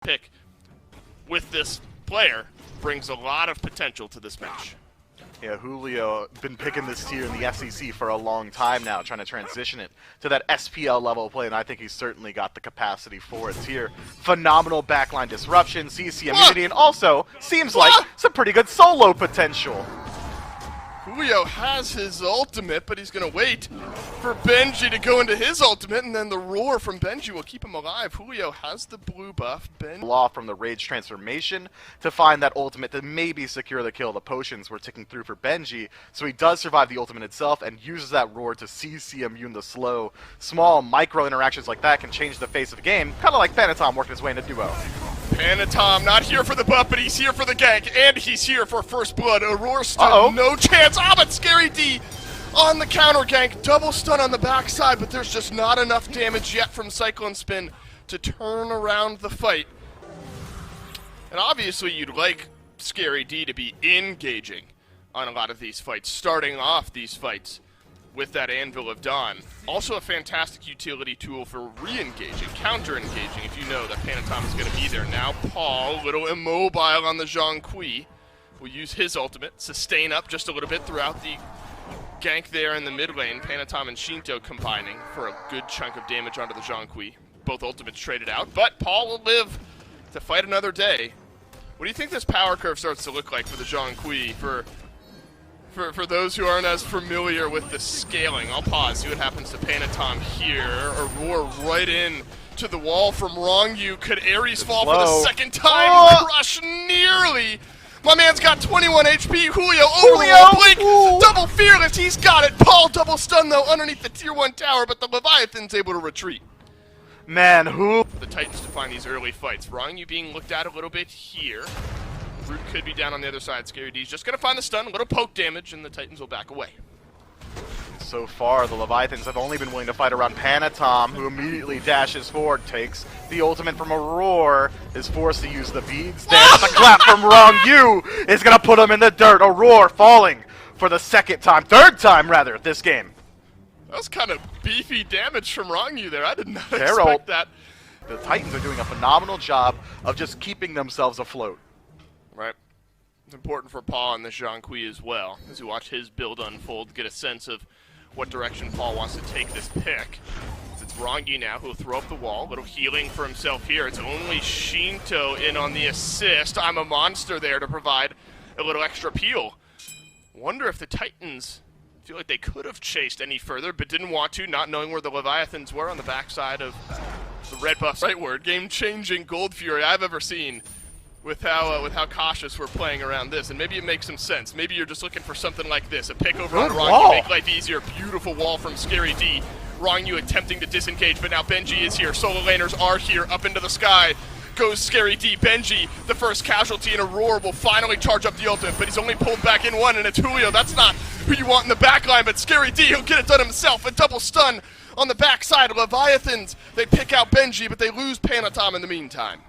pick with this player brings a lot of potential to this match. Yeah, Julio been picking this tier in the SEC for a long time now, trying to transition it to that SPL level of play, and I think he's certainly got the capacity for it here. Phenomenal backline disruption, CC immunity, and also seems like some pretty good solo potential. Julio has his ultimate, but he's going to wait for Benji to go into his ultimate, and then the roar from Benji will keep him alive. Julio has the blue buff. Law from the Rage transformation to find that ultimate to maybe secure the kill. The potions were ticking through for Benji, so he does survive the ultimate itself and uses that roar to CC immune the slow. Small micro interactions like that can change the face of the game, kind of like Phantom working his way into duo. Phantom not here for the buff, but he's here for the gank, and he's here for first blood. Aurora stun, no chance. Ah, but Scary D on the counter gank. Double stun on the backside, but there's just not enough damage yet from Cyclone Spin to turn around the fight. And obviously you'd like Scary D to be engaging on a lot of these fights, starting off these fights with that Anvil of Dawn. Also a fantastic utility tool for re-engaging, counter-engaging, if you know that Phantom is going to be there. Now Paul, a little immobile on the Zhang Kui, will use his ultimate, sustain up just a little bit throughout the gank there in the mid lane. Phantom and Shinto combining for a good chunk of damage onto the Zhang Kui. Both ultimates traded out, but Paul will live to fight another day. What do you think this power curve starts to look like for the Zhang Kui? For those who aren't as familiar with the scaling, I'll pause, see what happens to Panatom here. Aurora right in to the wall from Rongyu. Could Ares fall for the second time? Crush nearly. My man's got 21 HP. Julio over the wall. Blink. Double fearless. He's got it. Paul double stun though underneath the tier 1 tower, but the Leviathan's able to retreat. Man, who? The Titans to find these early fights. Rongyu being looked at a little bit here. Root could be down on the other side. Scary D's just going to find the stun, a little poke damage, and the Titans will back away. So far, the Leviathans have only been willing to fight around Panatom, who immediately dashes forward, takes the ultimate from Aurora, is forced to use the beads. There's the clap from Rongyu is going to put him in the dirt. Aurora falling for the third time, this game. That was kind of beefy damage from Rongyu there. I did not expect that. The Titans are doing a phenomenal job of just keeping themselves afloat. Right. It's important for Paul and the Zhang Kui as well, as we watch his build unfold, get a sense of what direction Paul wants to take this pick. It's Rongyu now who'll throw up the wall, a little healing for himself here. It's only Shinto in on the assist. I'm a monster there to provide a little extra peel. Wonder if the Titans feel like they could have chased any further, but didn't want to, not knowing where the Leviathans were on the backside of the red buff. Right word, game-changing Gold Fury I've ever seen. With how cautious we're playing around this, and maybe it makes some sense. Maybe you're just looking for something like this, a pick over on Rongyu, make life easier. Beautiful wall from Scary D. Rongyu attempting to disengage, but now Benji is here. Solo laners are here, up into the sky. Goes Scary D. Benji, the first casualty, and Aurora will finally charge up the ultimate, but he's only pulled back in one, and it's Julio. That's not who you want in the backline, but Scary D, he'll get it done himself. A double stun on the backside. Leviathans, they pick out Benji, but they lose Panatom in the meantime.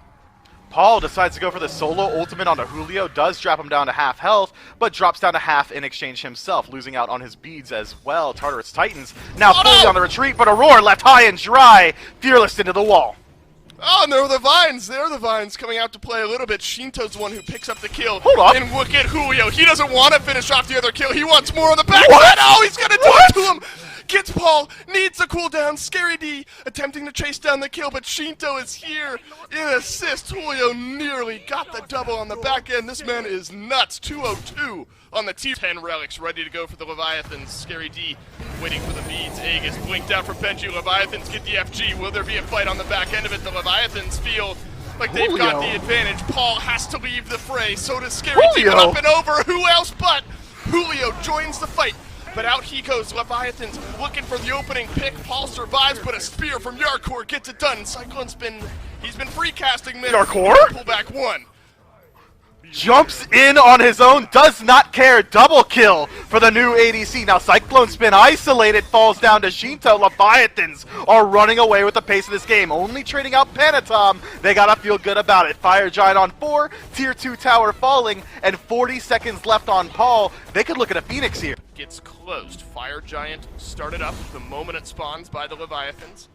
Paul decides to go for the solo ultimate onto Julio, does drop him down to half health, but drops down to half in exchange himself, losing out on his beads as well. Tartarus Titans now fully on the retreat, but Aurora left high and dry, fearless into the wall. Oh, and there are the Vines. There are the Vines coming out to play a little bit. Shinto's the one who picks up the kill. Hold on. And look at Julio. He doesn't want to finish off the other kill. He wants more on the backside. Oh, he's going to do it to him. Gets Paul, needs a cooldown. Scary D attempting to chase down the kill, but Shinto is here in assist. Julio nearly got the double on the back end. This man is nuts. 202 on the tier 10 relics, ready to go for the Leviathans. Scary D waiting for the beads. Aegis blinked out for Benji. Leviathans get the FG. Will there be a fight on the back end of it? The Leviathans feel like they've got the advantage. Paul has to leave the fray. So does Scary D. But up and over. Who else but Julio joins the fight. But out he goes. Leviathans looking for the opening pick. Paul survives, but a spear from Yarkor gets it done. Cyclone Spin, he's been free casting mid. Yarkor? Pull back one. Jumps in on his own, does not care. Double kill for the new ADC. Now Cyclone Spin isolated, falls down to Shinto. Leviathans are running away with the pace of this game. Only trading out Panatom. They gotta feel good about it. Fire Giant on 4, tier 2 tower falling, and 40 seconds left on Paul. They could look at a Phoenix here. Gets closed. Fire Giant started up the moment it spawns by the Leviathans.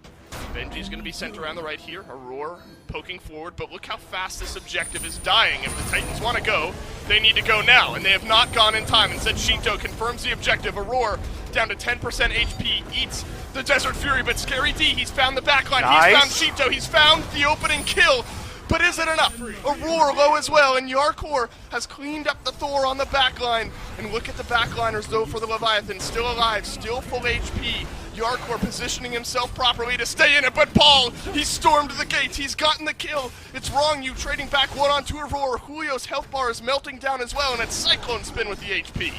Benji's going to be sent around the right here. Aurora poking forward, but look how fast this objective is dying. If the Titans want to go, they need to go now, and they have not gone in time. Instead, Shinto confirms the objective. Aurora down to 10% HP, eats the Desert Fury, but Scary D, he's found the backline. Nice. He's found Shinto, he's found the opening kill. But is it enough? Aurora low as well, and Yarkor has cleaned up the Thor on the backline. And look at the backliners, though, for the Leviathan. Still alive, still full HP. Yarkor positioning himself properly to stay in it, but Paul, he stormed the gates. He's gotten the kill. It's wrong, you trading back one on two Aurora. Julio's health bar is melting down as well, and it's Cyclone Spin with the HP.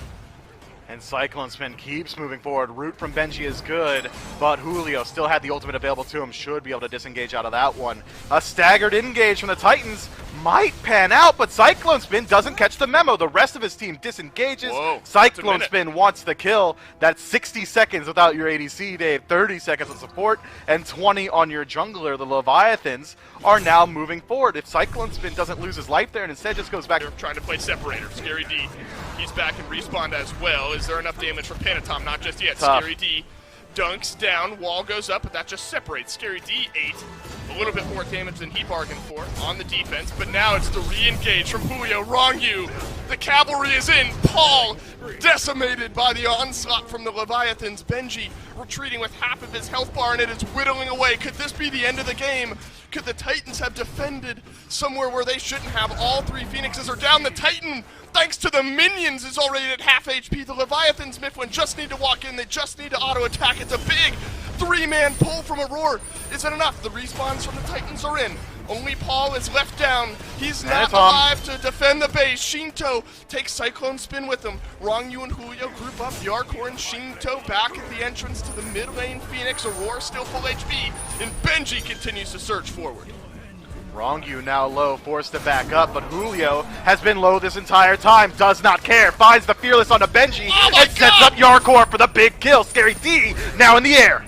And Cyclone Spin keeps moving forward. Root from Benji is good, but Julio still had the ultimate available to him. Should be able to disengage out of that one. A staggered engage from the Titans might pan out, but Cyclone Spin doesn't catch the memo. The rest of his team disengages. Whoa, Cyclone Spin wants the kill. That's 60 seconds without your ADC, Dave. 30 seconds of support, and 20 on your jungler. The Leviathans are now moving forward. If Cyclone Spin doesn't lose his life there and instead just goes back... They're trying to play Separator. Scary D, he's back and respawned as well. Is there enough damage from Panatom? Not just yet. Tough. Scary D dunks down, wall goes up, but that just separates. Scary D 8. A little bit more damage than he bargained for on the defense, but now it's the re-engage from Julio. Wrong you. The cavalry is in. Paul decimated by the onslaught from the Leviathans. Benji retreating with half of his health bar, and it is whittling away. Could this be the end of the game? Could the Titans have defended somewhere where they shouldn't have? All three Phoenixes are down. The Titan, thanks to the minions, is already at half HP. The Leviathans, Mifflin, just need to walk in. They just need to auto-attack. It's a big three-man pull from Aurora. Is it enough? The respawns from the Titans are in. Only Paul is left down. He's not alive to defend the base. Shinto takes Cyclone Spin with him. Rongyu and Julio group up. Yarkor and Shinto back at the entrance to the mid lane Phoenix. Aurora still full HP. And Benji continues to search forward. Rongyu now low, forced to back up, but Julio has been low this entire time, does not care, finds the Fearless onto Benji, and sets up Yarkor for the big kill. Scary D now in the air.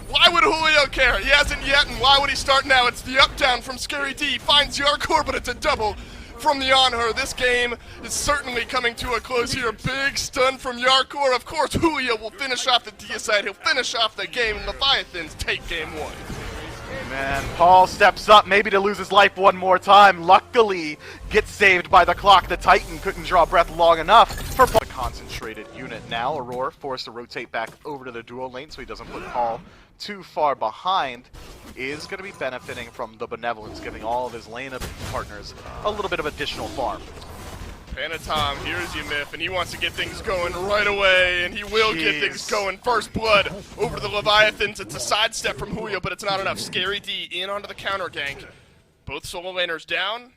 Why would Julio care? He hasn't yet, and why would he start now? It's the up-down from Scary D. Finds Yarkor, but it's a double from the on-her. This game is certainly coming to a close here. Big stun from Yarkor. Of course, Julio will finish off the deicide. He'll finish off the game, and Leviathans take game one. Man, Paul steps up maybe to lose his life one more time. Luckily, gets saved by the clock. The Titan couldn't draw breath long enough for Paul. A concentrated unit now. Aurora forced to rotate back over to the dual lane so he doesn't put Paul too far behind. Is going to be benefiting from the benevolence, giving all of his lane partners a little bit of additional farm. Panatom, here's you, Miff, and he wants to get things going right away, and he will get things going. First blood over to the Leviathans. It's a sidestep from Julio, but it's not enough. Scary D in onto the counter gank. Both solo laners down,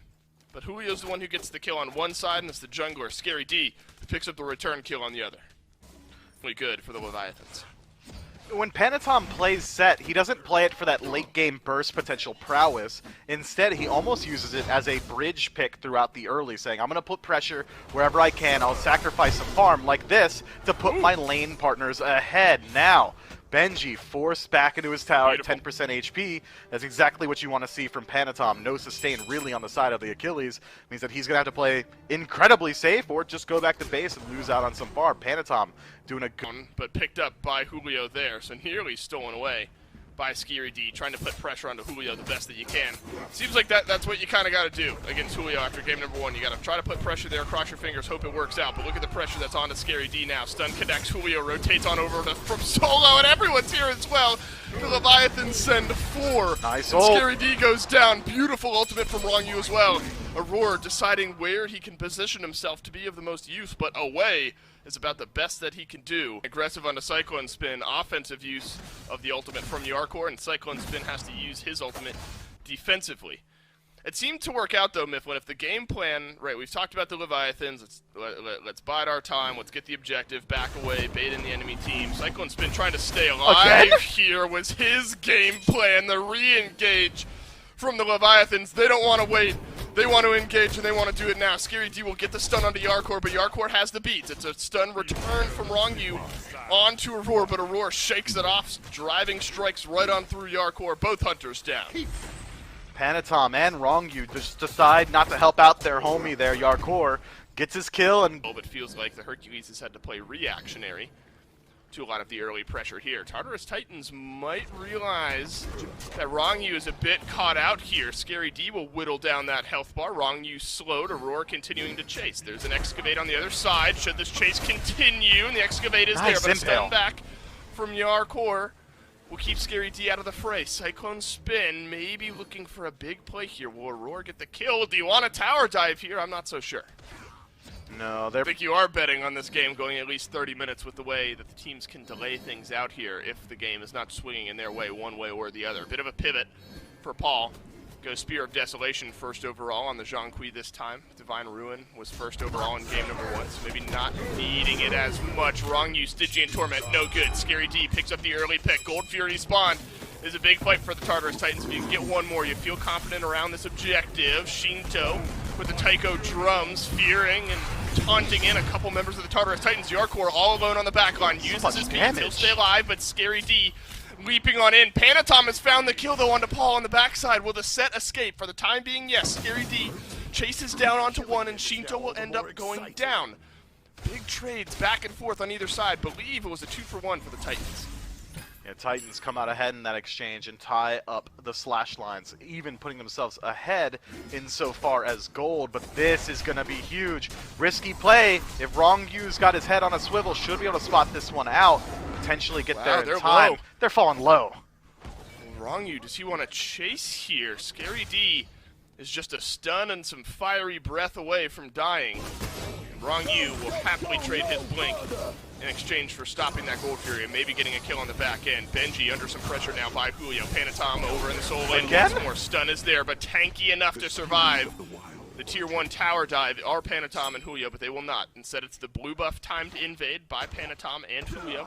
but Julio's the one who gets the kill on one side, and it's the jungler, Scary D, who picks up the return kill on the other. Really good for the Leviathans. When Panatom plays set, he doesn't play it for that late game burst potential prowess. Instead, he almost uses it as a bridge pick throughout the early, saying, I'm going to put pressure wherever I can. I'll sacrifice some farm like this to put my lane partners ahead. Now, Benji forced back into his tower at 10% HP. That's exactly what you want to see from Panatom. No sustain really on the side of the Achilles. Means that he's going to have to play incredibly safe or just go back to base and lose out on some farm. Panatom doing a good... But picked up by Julio there, so nearly stolen away by Scary D, trying to put pressure onto Julio the best that you can. Seems like that's what you kind of got to do against Julio after game number one. You got to try to put pressure there, cross your fingers, hope it works out. But look at the pressure that's on to Scary D now. Stun connects, Julio rotates on over from Solo, and everyone's here as well. The Leviathans send 4. Nice and ult. Scary D goes down. Beautiful ultimate from Rongyu as well. Aurora deciding where he can position himself to be of the most use, but away is about the best that he can do. Aggressive on the Cyclone Spin, offensive use of the ultimate from Yarkor, and Cyclone Spin has to use his ultimate defensively. It seemed to work out, though, Mifflin. If the game plan, right, we've talked about the Leviathans, let's bide our time, let's get the objective, back away, bait in the enemy team. Cyclone Spin trying to stay alive here was his game plan, the re-engage from the Leviathans. They don't want to wait. They want to engage, and they want to do it now. Scary D will get the stun onto Yarkor, but Yarkor has the beats. It's a stun return from Rongyu onto Aurora, but Aurora shakes it off, driving strikes right on through Yarkor. Both hunters down. Panatom and Rongyu just decide not to help out their homie there. Yarkor gets his kill, and it feels like the Hercules has had to play reactionary to a lot of the early pressure here. Tartarus Titans might realize that Rongyu is a bit caught out here. Scary D will whittle down that health bar. Rongyu slowed, Aurora continuing to chase. There's an Excavate on the other side. Should this chase continue? And the Excavate is there, but a stun back from Yarkor will keep Scary D out of the fray. Cyclone Spin maybe looking for a big play here. Will Aurora get the kill? Do you want a tower dive here? I'm not so sure. No, I think you are betting on this game going at least 30 minutes with the way that the teams can delay things out here if the game is not swinging in their way one way or the other. A bit of a pivot for Paul. Goes Spear of Desolation first overall on the Zhang Kui this time. Divine Ruin was first overall in game number 1, so maybe not needing it as much. Rongyu, Stygian Torment, no good. Scary D picks up the early pick. Gold Fury spawned. Is a big fight for the Tartarus Titans. If you can get one more, you feel confident around this objective. Shinto with the Taiko drums, fearing and taunting in a couple members of the Tartarus Titans. Yarkor all alone on the backline, uses his beats, he'll stay alive, but Scary D leaping on in. Panatom has found the kill though onto Paul on the backside. Will the set escape? For the time being, yes. Scary D chases down onto one and Shinto will end up going down. Big trades back and forth on either side. Believe it was a 2-for-1 for the Titans. Yeah, Titans come out ahead in that exchange and tie up the slash lines, even putting themselves ahead insofar as gold, but this is going to be huge. Risky play. If Rongyu's got his head on a swivel, should be able to spot this one out, potentially get there in time. Low. They're falling low. Rongyu, does he want to chase here? Scary D is just a stun and some fiery breath away from dying. And Rongyu will happily trade his blink in exchange for stopping that Gold Fury and maybe getting a kill on the back end. Benji under some pressure now by Julio. Panatom over in the soul lane. Once more, stun is there, but tanky enough to survive the tier 1 tower dive are Panatom and Julio, but they will not. Instead, it's the blue buff timed invade by Panatom and Julio.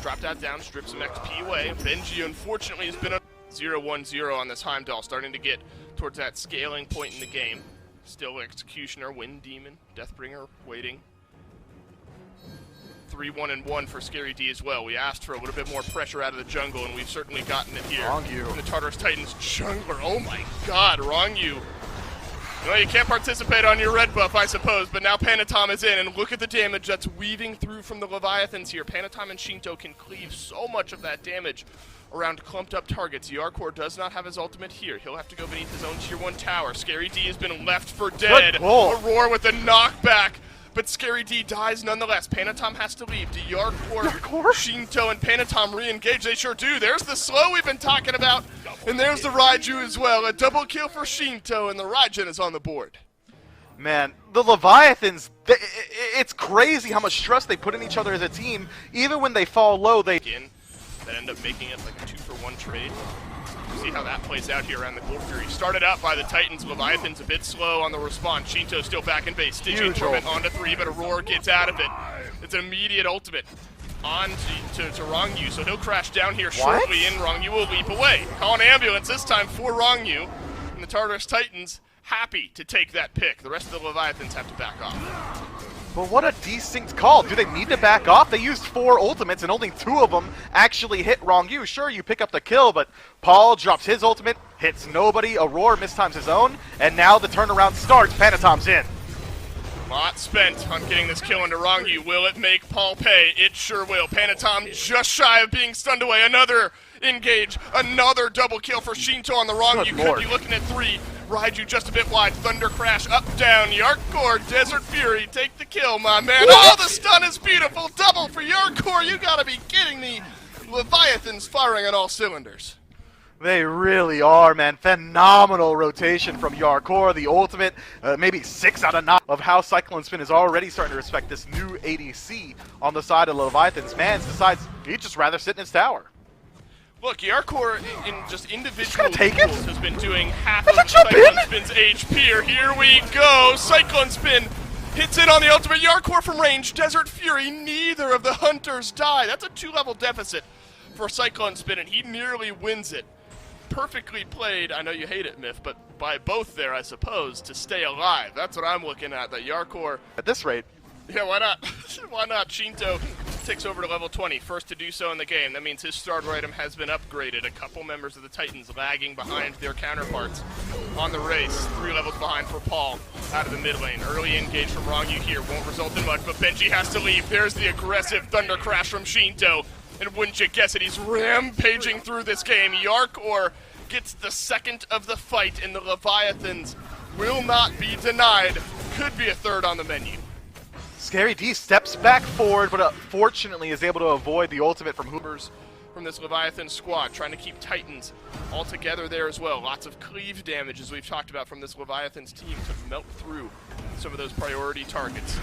Drop that down, strip some XP away. Benji, unfortunately, has been a 0-1-0 on this Heimdall, starting to get towards that scaling point in the game. Still Executioner, Wind Demon, Deathbringer waiting. 3-1-1 for Scary D as well. We asked for a little bit more pressure out of the jungle, and we've certainly gotten it here. Rongyu. From the Tartarus Titans jungler. Oh my god, Rongyu. Well, you can't participate on your red buff, I suppose, but now Panatom is in, and look at the damage that's weaving through from the Leviathans here. Panatom and Shinto can cleave so much of that damage around clumped up targets. Yarkor does not have his ultimate here. He'll have to go beneath his own tier 1 tower. Scary D has been left for dead. Aurora with the knockback. But Scary D dies nonetheless. Panatom has to leave. Do Yarkor, Shinto, and Panatom re-engage? They sure do. There's the slow we've been talking about. And there's the Raiju as well. A double kill for Shinto, and the Raijin is on the board. Man, the Leviathans, it's crazy how much trust they put in each other as a team. Even when they fall low, they... That end up making it like a 2-for-1 trade. See how that plays out here around the Gold Fury. Started out by the Titans. Leviathan's a bit slow on the response. Shinto still back in base. Stygian Torment onto 3, but Aurora gets out of it. It's an immediate ultimate on to Rongyu, so he'll crash down here shortly, and Rongyu will leap away. Call an ambulance this time for Rongyu. And the Tartarus Titans happy to take that pick. The rest of the Leviathans have to back off. But what a distinct call. Do they need to back off? They used 4 ultimates and only 2 of them actually hit Rongyu. Sure, you pick up the kill, but Paul drops his ultimate, hits nobody. Aurora mistimes his own, and now the turnaround starts. Panatom's in. Lot spent on getting this kill into Rongyu. Will it make Paul pay? It sure will. Panatom just shy of being stunned away. Another engage. Another double kill for Shinto on the Rongyu. Could be looking at 3. Raiju just a bit wide. Thunder Crash up, down. Yarkor, Desert Fury, take the kill, my man. Oh, the stun is beautiful. Double for Yarkor. You gotta be kidding me. Leviathans firing on all cylinders. They really are, man. Phenomenal rotation from Yarkor. The ultimate, maybe 6 out of 9 of how Cyclone Spin is already starting to respect this new ADC on the side of Leviathans. Man decides he'd just rather sit in his tower. Look, Yarkor in just individual duels has been doing half of Cyclone Spin's HP. Here we go. Cyclone Spin hits in on the ultimate. Yarkor from range. Desert Fury. Neither of the hunters die. That's a 2-level deficit for Cyclone Spin, and he nearly wins it. Perfectly played. I know you hate it, Myth, but by both there, I suppose, to stay alive. That's what I'm looking at. That Yarkor. At this rate. Yeah, why not? Why not? Shinto takes over to level 20, first to do so in the game. That means his starter item has been upgraded. A couple members of the Titans lagging behind their counterparts on the race. 3 levels behind for Paul. out of the mid lane. Early engage from Rongyu here won't result in much, but Benji has to leave. There's the aggressive Thunder Crash from Shinto. And wouldn't you guess it, he's rampaging through this game. Yarkor gets the second of the fight, and the Leviathans will not be denied. Could be a third on the menu. Scary D steps back forward, but fortunately is able to avoid the ultimate from Hoopers. From this Leviathan squad, trying to keep Titans all together there as well. Lots of cleave damage, as we've talked about, from this Leviathan's team to melt through some of those priority targets.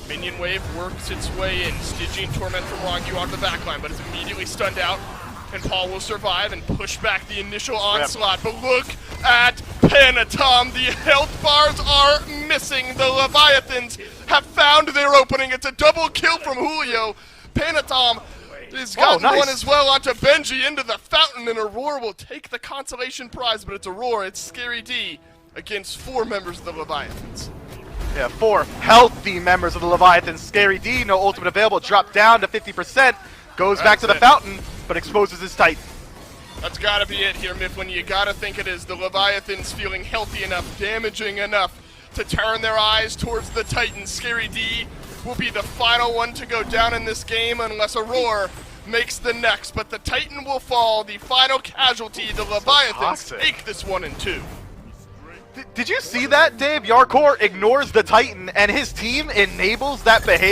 Minion wave works its way in. Stygian Torment from Rongyu on the backline, but is immediately stunned out. And Paul will survive and push back the initial onslaught. But look at Panatom. The health bars are missing. The Leviathans have found their opening. It's a double kill from Julio. Panatom has gotten one as well onto Benji into the fountain, and Aurora will take the consolation prize, but it's Aurora, it's Scary D against 4 members of the Leviathans. Yeah, 4 healthy members of the Leviathans. Scary D, no ultimate available, dropped down to 50%, goes back to the fountain, but exposes his Titan. That's gotta be it here, Mifflin. You gotta think it is the Leviathans feeling healthy enough, damaging enough to turn their eyes towards the Titan. Scary D will be the final one to go down in this game unless Aurora makes the next, but the Titan will fall, the final casualty. The Leviathans take this 1 and 2. Did you see that, Dave? Yarkor ignores the Titan, and his team enables that behavior.